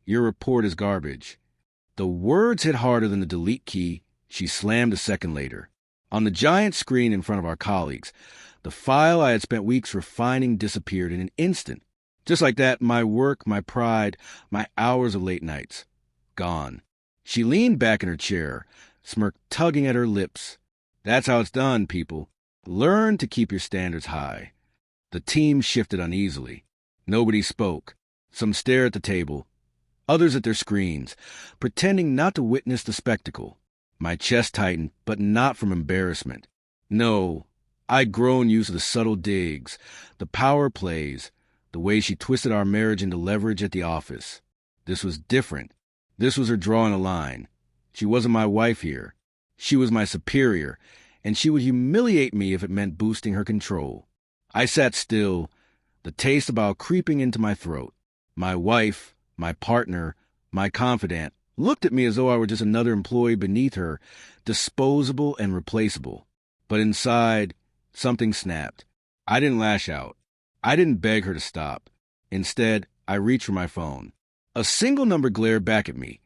Your report is garbage. The words hit harder than the delete key she slammed a second later. On the giant screen in front of our colleagues, the file I had spent weeks refining disappeared in an instant. Just like that, my work, my pride, my hours of late nights, gone. She leaned back in her chair, smirk tugging at her lips. That's how it's done, people. Learn to keep your standards high. The team shifted uneasily. Nobody spoke. Some stared at the table, others at their screens, pretending not to witness the spectacle. My chest tightened, but not from embarrassment. No, I'd grown used to the subtle digs, the power plays, the way she twisted our marriage into leverage at the office. This was different. This was her drawing a line. She wasn't my wife here. She was my superior, and she would humiliate me if it meant boosting her control. I sat still, the taste of bile creeping into my throat. My wife, my partner, my confidant, looked at me as though I were just another employee beneath her, disposable and replaceable. But inside, something snapped. I didn't lash out. I didn't beg her to stop. Instead, I reached for my phone. A single number glared back at me,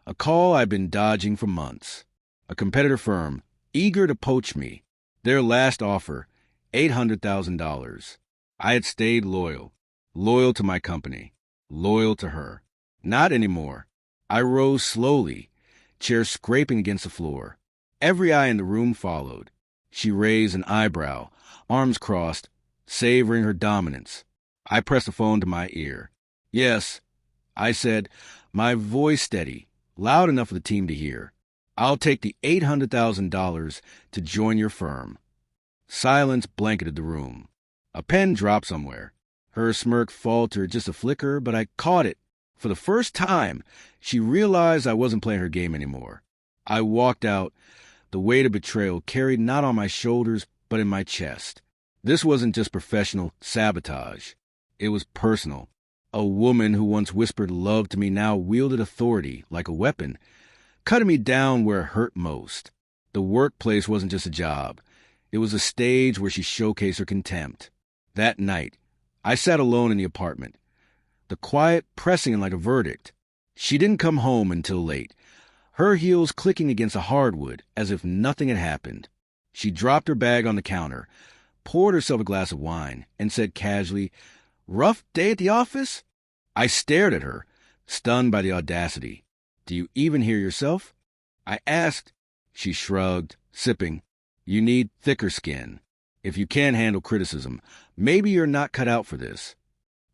a call I'd been dodging for months. A competitor firm, eager to poach me. Their last offer, $800,000. I had stayed loyal to my company, loyal to her. Not anymore. I rose slowly, chair scraping against the floor. Every eye in the room followed. She raised an eyebrow, arms crossed, savoring her dominance. I pressed the phone to my ear. Yes, I said, my voice steady, loud enough for the team to hear. I'll take the $800,000 to join your firm. Silence blanketed the room. A pen dropped somewhere. Her smirk faltered just a flicker, but I caught it. For the first time, she realized I wasn't playing her game anymore. I walked out, the weight of betrayal carried not on my shoulders, but in my chest. This wasn't just professional sabotage. It was personal. A woman who once whispered love to me now wielded authority like a weapon, cutting me down where it hurt most. The workplace wasn't just a job. It was a stage where she showcased her contempt. That night, I sat alone in the apartment, the quiet pressing in like a verdict. She didn't come home until late, her heels clicking against the hardwood as if nothing had happened. She dropped her bag on the counter, poured herself a glass of wine, and said casually, "Rough day at the office?" I stared at her, stunned by the audacity. "Do you even hear yourself?" I asked. She shrugged, sipping. "You need thicker skin. If you can't handle criticism, maybe you're not cut out for this."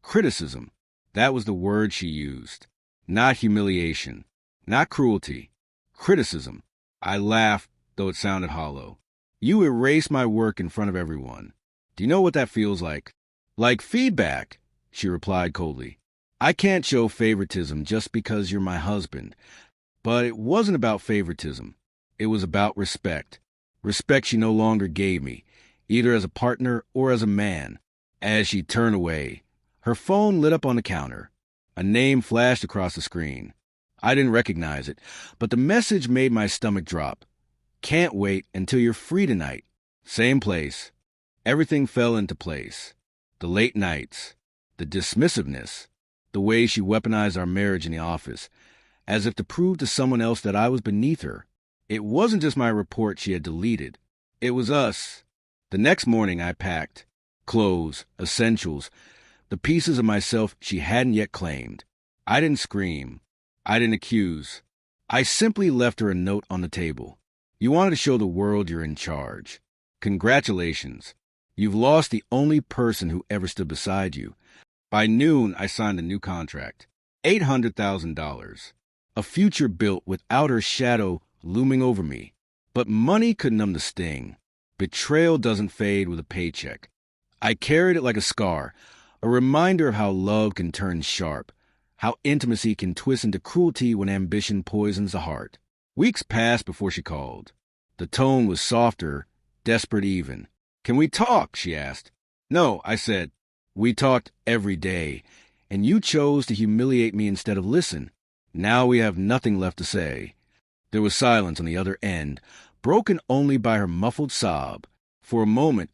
Criticism. That was the word she used. Not humiliation. Not cruelty. Criticism. I laughed, though it sounded hollow. "You erase my work in front of everyone. Do you know what that feels like?" "Like feedback," she replied coldly. "I can't show favoritism just because you're my husband." But it wasn't about favoritism. It was about respect. Respect she no longer gave me, either as a partner or as a man. As she turned away, her phone lit up on the counter. A name flashed across the screen. I didn't recognize it, but the message made my stomach drop. "Can't wait until you're free tonight." Same place. Everything fell into place. The late nights, the dismissiveness, the way she weaponized our marriage in the office, as if to prove to someone else that I was beneath her. It wasn't just my report she had deleted. It was us. The next morning I packed. Clothes, essentials, the pieces of myself she hadn't yet claimed. I didn't scream. I didn't accuse. I simply left her a note on the table. "You wanted to show the world you're in charge. Congratulations. You've lost the only person who ever stood beside you." By noon, I signed a new contract. $800,000. A future built without her shadow looming over me. But money could numb the sting. Betrayal doesn't fade with a paycheck. I carried it like a scar, a reminder of how love can turn sharp, how intimacy can twist into cruelty when ambition poisons the heart. Weeks passed before she called. The tone was softer, desperate even. "Can we talk?" she asked. "No," I said. "We talked every day, and you chose to humiliate me instead of listen. Now we have nothing left to say." There was silence on the other end, broken only by her muffled sob. For a moment,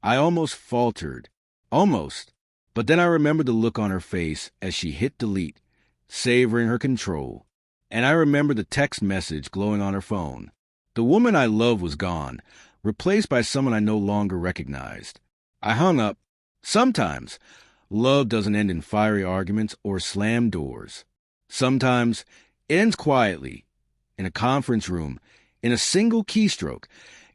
I almost faltered. Almost. But then I remembered the look on her face as she hit delete. savoring her control. And I remember the text message glowing on her phone. The woman I loved was gone, replaced by someone I no longer recognized. I hung up. Sometimes, love doesn't end in fiery arguments or slammed doors. Sometimes, it ends quietly, in a conference room, in a single keystroke,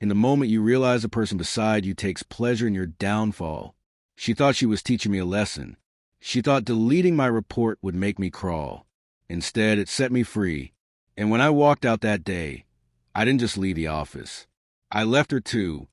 in the moment you realize the person beside you takes pleasure in your downfall. She thought she was teaching me a lesson. She thought deleting my report would make me crawl. Instead, it set me free. And when I walked out that day, I didn't just leave the office. I left her too,